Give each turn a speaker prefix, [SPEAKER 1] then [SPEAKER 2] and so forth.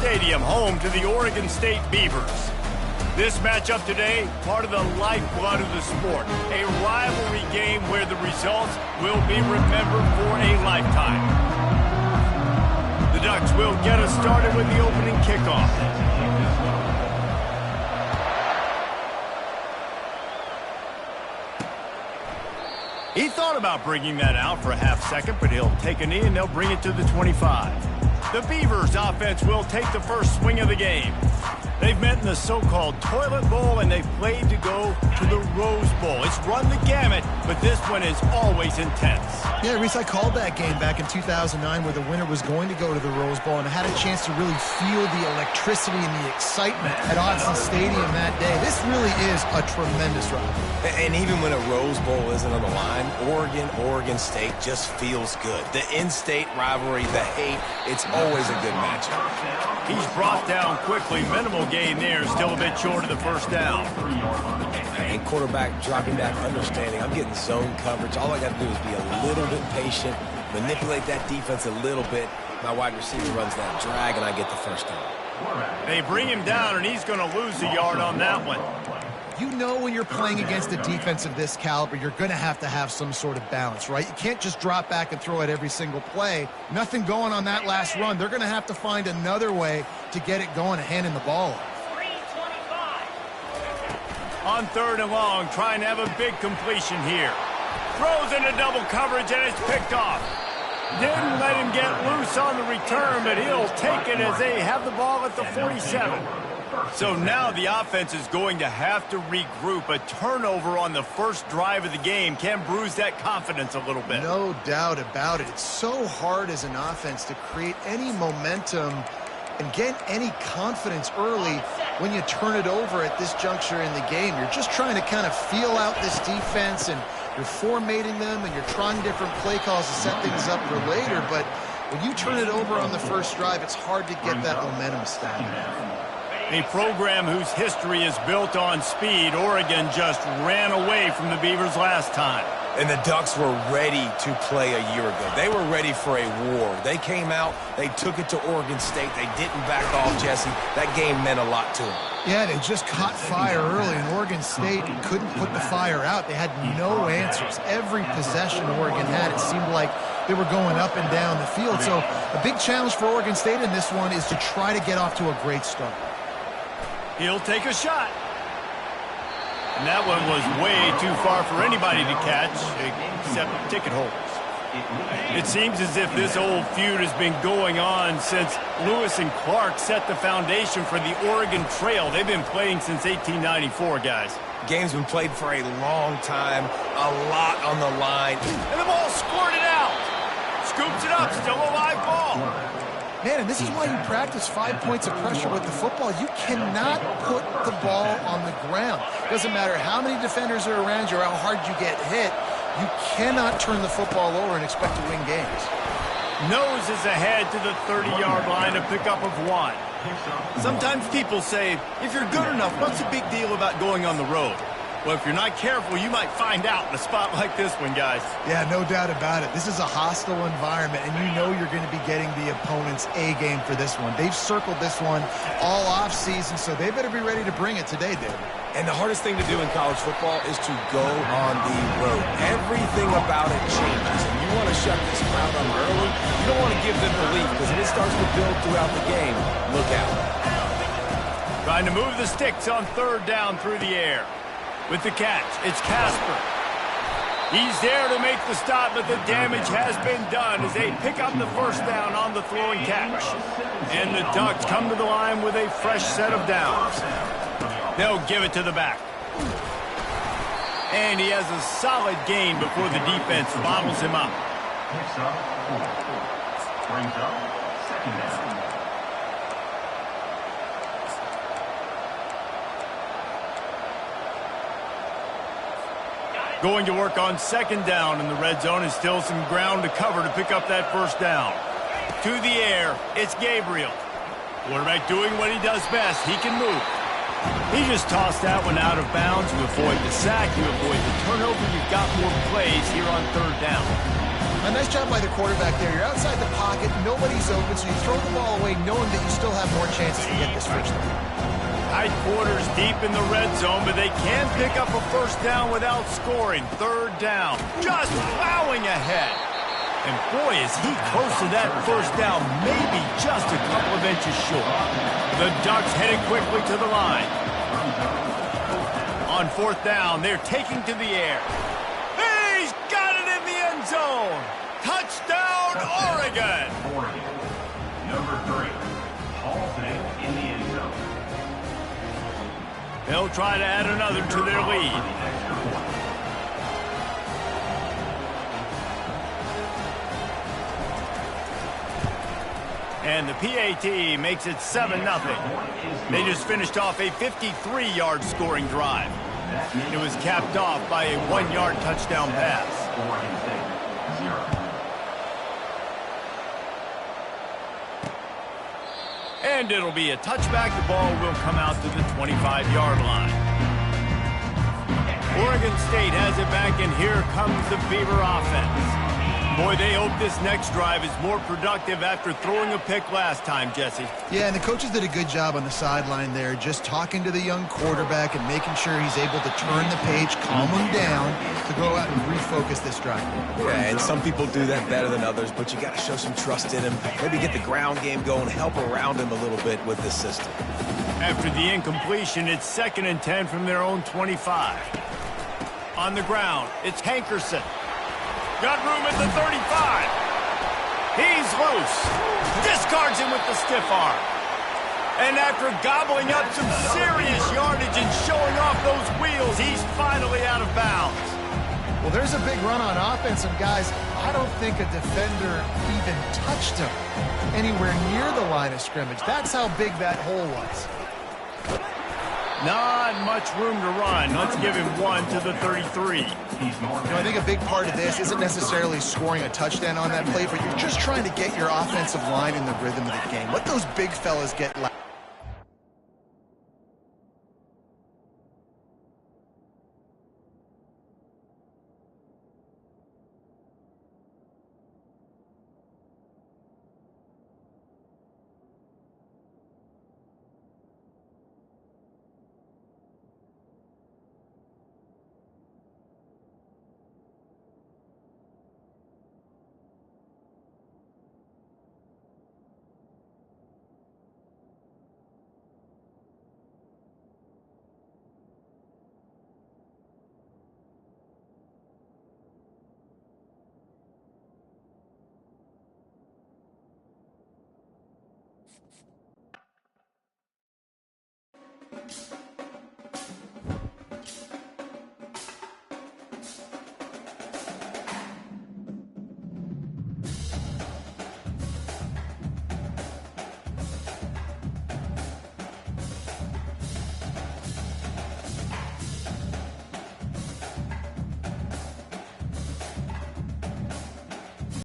[SPEAKER 1] Stadium, home to the Oregon State Beavers. This matchup today, part of the lifeblood of the sport. A rivalry game where the results will be remembered for a lifetime. The Ducks will get us started with the opening kickoff. He thought about bringing that out for a half second, but he'll take a knee and they'll bring it to the 25. The Beavers offense will take the first swing of the game. They've met in the so-called toilet bowl, and they've played to go to the Rose Bowl. It's run the gamut, but this one is always intense.
[SPEAKER 2] Yeah, Reese, I called that game back in 2009 where the winner was going to go to the Rose Bowl, and I had a chance to really feel the electricity and the excitement at Autzen Stadium that day. This really is a tremendous run.
[SPEAKER 3] And even when a Rose Bowl isn't on the line, Oregon State just feels good. The in-state rivalry, the hate, it's always a good matchup.
[SPEAKER 1] He's brought down quickly. Minimal gain there, still a bit short of the first down.
[SPEAKER 3] And quarterback dropping back, understanding I'm getting zone coverage. All I got to do is be a little bit patient, manipulate that defense a little bit. My wide receiver runs that drag, and I get the first down.
[SPEAKER 1] They bring him down, and he's going to lose a yard on that one.
[SPEAKER 2] You know when you're playing against a defense of this caliber, you're going to have some sort of balance, right? You can't just drop back and throw it every single play. Nothing going on that last run. They're going to have to find another way to get it going and handing the ball off.
[SPEAKER 1] On third and long, trying to have a big completion here. Throws into double coverage, and it's picked off. Didn't let him get loose on the return, but he'll take it as they have the ball at the 47. So now the offense is going to have to regroup. A turnover on the first drive of the game can bruise that confidence a little bit.
[SPEAKER 2] No doubt about it. It's so hard as an offense to create any momentum and get any confidence early when you turn it over at this juncture in the game. You're just trying to kind of feel out this defense, and you're formatting them, and you're trying different play calls to set things up for later. But when you turn it over on the first drive, it's hard to get that momentum established.
[SPEAKER 1] A program whose history is built on speed. Oregon just ran away from the Beavers last time.
[SPEAKER 3] And the Ducks were ready to play a year ago. They were ready for a war. They came out, they took it to Oregon State. They didn't back off, Jesse. That game meant a lot to them.
[SPEAKER 2] Yeah, they just caught fire early, and Oregon State couldn't put the fire out. They had no answers. Every possession Oregon had, it seemed like they were going up and down the field. So a big challenge for Oregon State in this one is to try to get off to a great start.
[SPEAKER 1] He'll take a shot. And that one was way too far for anybody to catch, except ticket holders. It seems as if this old feud has been going on since Lewis and Clark set the foundation for the Oregon Trail. They've been playing since 1894, guys.
[SPEAKER 3] Game's been played for a long time, a lot on the line.
[SPEAKER 1] And the ball squirted out. Scoops it up, still a live ball.
[SPEAKER 2] Man, and this is why you practice 5 points of pressure with the football. You cannot put the ball on the ground. Doesn't matter how many defenders are around you or how hard you get hit. You cannot turn the football over and expect to win games.
[SPEAKER 1] Nose is ahead to the 30-yard line, a pickup of 1. Sometimes people say, if you're good enough, what's the big deal about going on the road? Well, if you're not careful, you might find out in a spot like this one, guys.
[SPEAKER 2] Yeah, no doubt about it. This is a hostile environment, and you know you're going to be getting the opponent's A game for this one. They've circled this one all offseason, so they better be ready to bring it today, David.
[SPEAKER 3] And the hardest thing to do in college football is to go on the road. Everything about it changes, and you want to shut this crowd up early. You don't want to give them belief, because if it starts to build throughout the game, look out.
[SPEAKER 1] Trying to move the sticks on third down through the air. With the catch, it's Casper. He's there to make the stop, but the damage has been done as they pick up the first down on the throw and catch. And the Ducks come to the line with a fresh set of downs. They'll give it to the back. And he has a solid gain before the defense bottles him up.
[SPEAKER 4] Brings up second down.
[SPEAKER 1] Going to work on second down in the red zone, and still some ground to cover to pick up that first down. To the air, it's Gabriel. Quarterback doing what he does best. He can move. He just tossed that one out of bounds. You avoid the sack, you avoid the turnover. You've got more plays here on third down.
[SPEAKER 2] A nice job by the quarterback there. You're outside the pocket, nobody's open, so you throw the ball away knowing that you still have more chances to get this first down.
[SPEAKER 1] Tight quarters deep in the red zone, but they can pick up a first down without scoring. Third down, just plowing ahead. And boy, is he close to that first down, maybe just a couple of inches short. The Ducks headed quickly to the line. On fourth down, they're taking to the air. He's got it in the end zone. Touchdown, Oregon.
[SPEAKER 4] Number 3, Hall in the end zone.
[SPEAKER 1] They'll try to add another to their lead. And the PAT makes it 7-0. They just finished off a 53-yard scoring drive. It was capped off by a 1-yard touchdown pass. And it'll be a touchback. The ball will come out to the 25-yard line. Oregon State has it back, and here comes the Beaver offense. Boy, they hope this next drive is more productive after throwing a pick last time, Jesse.
[SPEAKER 2] Yeah, and the coaches did a good job on the sideline there, just talking to the young quarterback and making sure he's able to turn the page, calm him down, to go out and refocus this drive.
[SPEAKER 3] Yeah, and some people do that better than others, but you got to show some trust in him. Maybe get the ground game going, help around him a little bit with this system.
[SPEAKER 1] After the incompletion, it's 2nd and 10 from their own 25. On the ground, it's Hankerson. Got room at the 35. He's loose. Discards him with the stiff arm. And after gobbling up some serious yardage and showing off those wheels, he's finally out of bounds.
[SPEAKER 2] Well, there's a big run on offense, and guys, I don't think a defender even touched him anywhere near the line of scrimmage. That's how big that hole was.
[SPEAKER 1] Not much room to run. Let's give him one to the 33.
[SPEAKER 2] I think a big part of this isn't necessarily scoring a touchdown on that play, but you're just trying to get your offensive line in the rhythm of the game. Let those big fellas get loud.